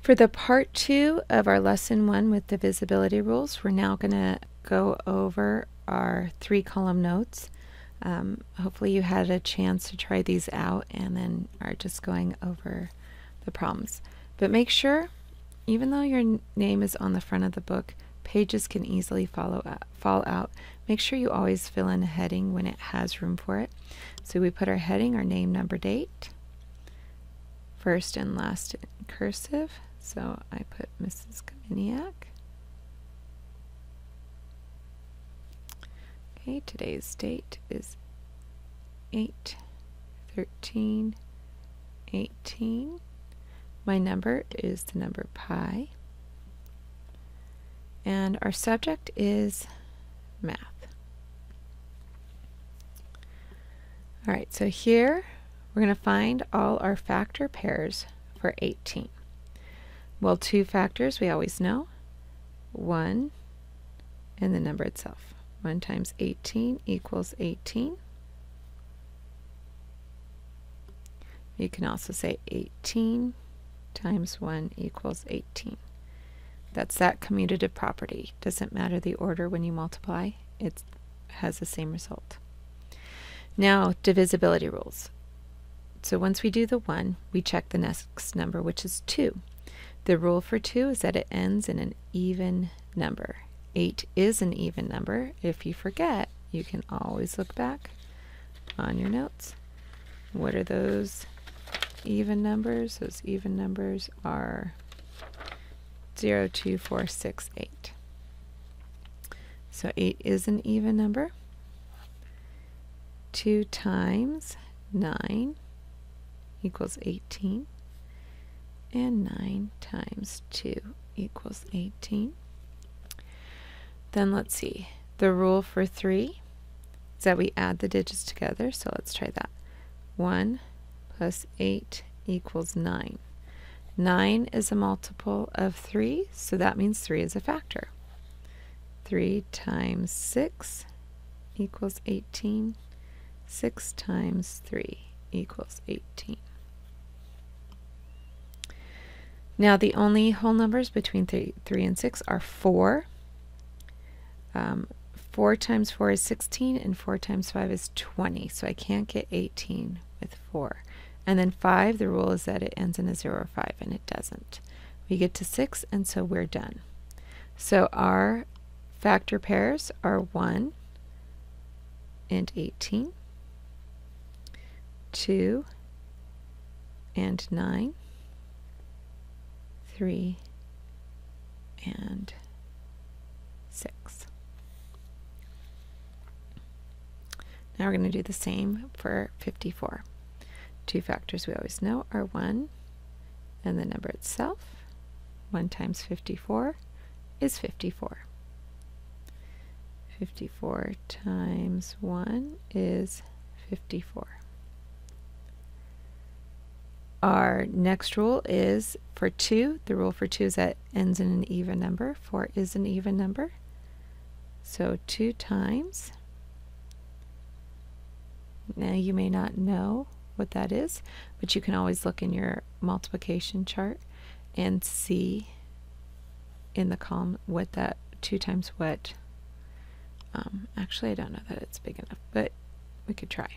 For the part 2 of our lesson 1 with divisibility rules, we're now going to go over our 3-column notes. Hopefully you had a chance to try these out and then are just going over the problems. But make sure, even though your name is on the front of the book, pages can easily fall out. Make sure you always fill in a heading when it has room for it. So we put our heading, our name, number, date, first and last in cursive. So I put Mrs. Kaminiak. Okay, today's date is 8/13/18. My number is the number pi. And our subject is math. All right, so here we're going to find all our factor pairs for 18. Well, 2 factors we always know. 1 and the number itself. 1 times 18 equals 18. You can also say 18 times 1 equals 18. That's that commutative property. Doesn't matter the order when you multiply, it has the same result. Now, divisibility rules. So once we do the 1, we check the next number, which is 2. The rule for 2 is that it ends in an even number. 8 is an even number. If you forget, you can always look back on your notes. What are those even numbers? Those even numbers are 0, 2, 4, 6, 8. So 8 is an even number. 2 times 9 equals 18. And 9 times 2 equals 18. Then let's see. The rule for 3 is that we add the digits together. So let's try that. 1 plus 8 equals 9. 9 is a multiple of 3, so that means 3 is a factor. 3 times 6 equals 18. 6 times 3 equals 18. Now the only whole numbers between 3 and 6 are 4. 4 times 4 is 16, and 4 times 5 is 20, so I can't get 18 with 4. And then 5, the rule is that it ends in a 0 or 5, and it doesn't. We get to 6, and so we're done. So our factor pairs are 1 and 18, 2 and 9, 3 and 6. Now we're going to do the same for 54. 2 factors we always know are 1 and the number itself. 1 times 54 is 54. 54 times 1 is 54. Our next rule is for 2. The rule for 2 is that it ends in an even number. 4 is an even number. So 2 times. Now you may not know what that is, but you can always look in your multiplication chart and see in the column what that 2 times what. Actually, I don't know that it's big enough, but we could try.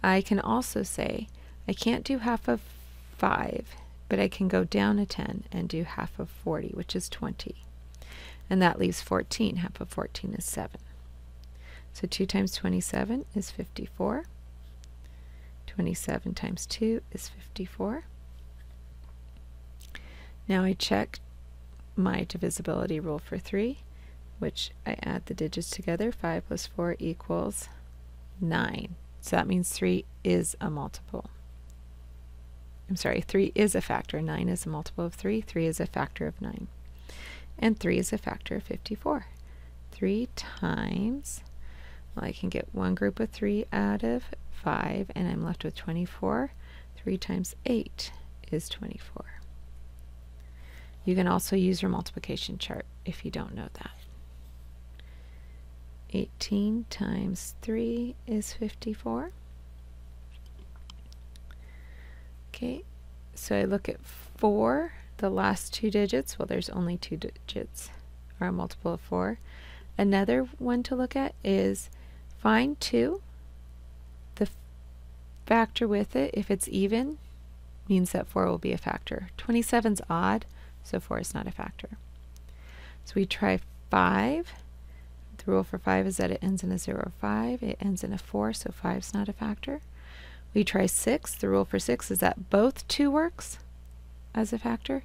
I can also say I can't do half of 5, but I can go down a 10 and do half of 40, which is 20. And that leaves 14. Half of 14 is 7. So 2 times 27 is 54. 27 times 2 is 54. Now I check my divisibility rule for 3, which I add the digits together. 5 plus 4 equals 9. So that means 3 is a multiple. I'm sorry, 3 is a factor. 9 is a multiple of 3. 3 is a factor of 9. And 3 is a factor of 54. 3 times, well, I can get one group of 3 out of 5, and I'm left with 24. 3 times 8 is 24. You can also use your multiplication chart if you don't know that. 18 times 3 is 54. Okay, so I look at 4 the last two digits, well, there's only two digits, are a multiple of 4. Another one to look at is find 2, the factor with it. If it's even, means that 4 will be a factor. 27's odd, so 4 is not a factor. So we try 5. The rule for 5 is that it ends in a 0 or 5. It ends in a 4, so 5's not a factor. We try 6. The rule for 6 is that both 2 works as a factor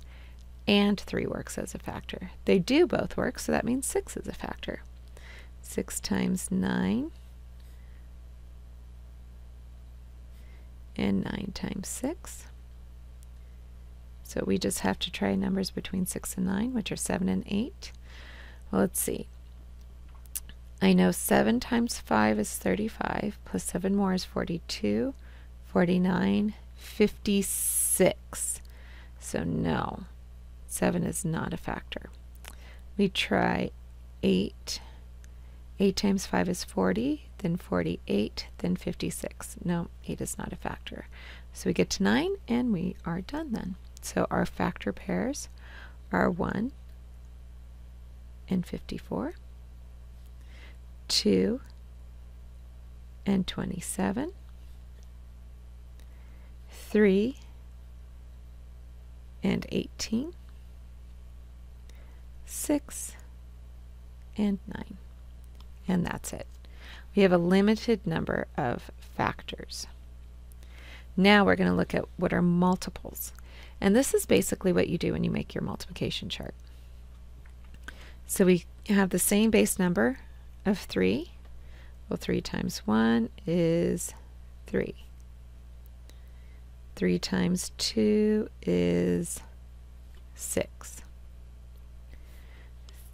and 3 works as a factor. They do both work, so that means 6 is a factor. 6 times 9 and 9 times 6. So we just have to try numbers between 6 and 9, which are 7 and 8. Well, let's see. I know 7 times 5 is 35, plus 7 more is 42, 49, 56. So no, 7 is not a factor. We try 8. 8 times 5 is 40, then 48, then 56. No, 8 is not a factor. So we get to 9, and we are done then. So our factor pairs are 1 and 54, 2 and 27, 3 and 18, 6 and 9. And that's it. We have a limited number of factors. Now we're going to look at what are multiples. And this is basically what you do when you make your multiplication chart. So we have the same base number of 3. Well, 3 times 1 is 3. 3 times 2 is 6.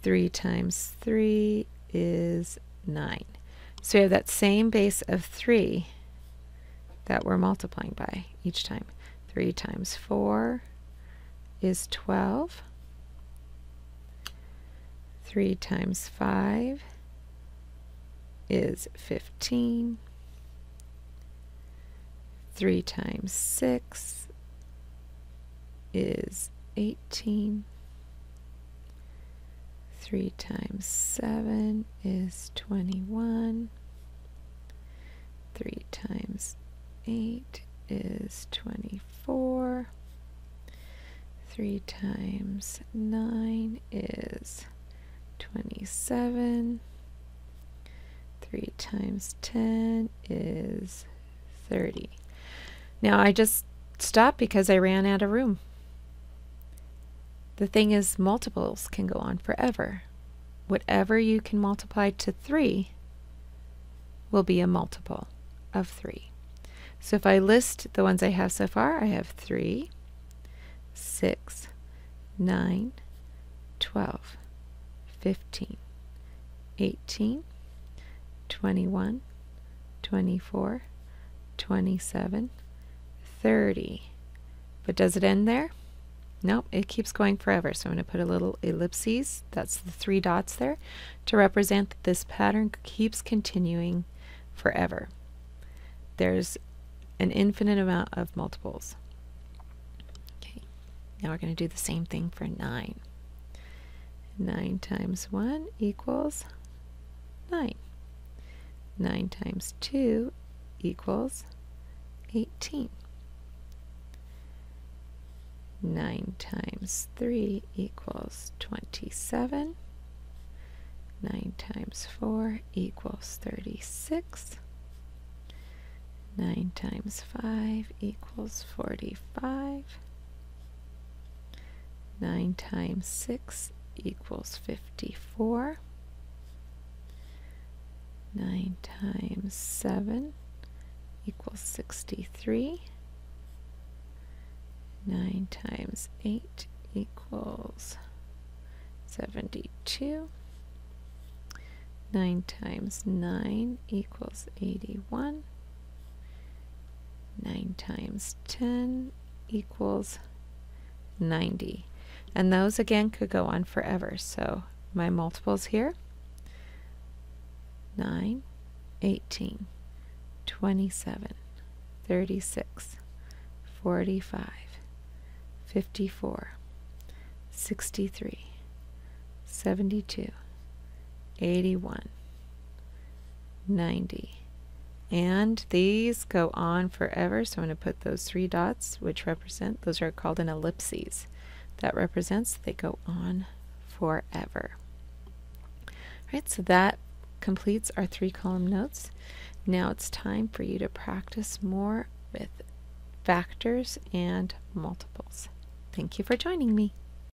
3 times 3 is 9. So we have that same base of 3 that we're multiplying by each time. 3 times 4 is 12. 3 times 5 is 15. 3 times 6 is 18. 3 times 7 is 21. 3 times 8 is 24. 3 times 9 is 27. 3 times 10 is 30. Now I just stopped because I ran out of room. The thing is, multiples can go on forever. Whatever you can multiply to 3 will be a multiple of 3. So if I list the ones I have so far, I have 3, 6, 9, 12, 15, 18, 21, 24, 27, 30. But does it end there? Nope, it keeps going forever. So I'm going to put a little ellipses, that's the 3 dots there, to represent that this pattern keeps continuing forever. There's an infinite amount of multiples. Okay, now we're going to do the same thing for 9. 9 times 1 equals 9. 9 times 2 equals 18. 9 times 3 equals 27. 9 times 4 equals 36. 9 times 5 equals 45. 9 times 6 equals 54. 9 times 7 equals 63. 9 times 8 equals 72. 9 times 9 equals 81. 9 times 10 equals 90. And those again could go on forever. So my multiples here: 9, 18, 27, 36, 45, 54, 63, 72, 81, 90. And these go on forever, so I'm going to put those 3 dots, which represent, those are called an ellipses. That represents they go on forever. Alright, so that completes our 3-column notes. Now it's time for you to practice more with factors and multiples. Thank you for joining me.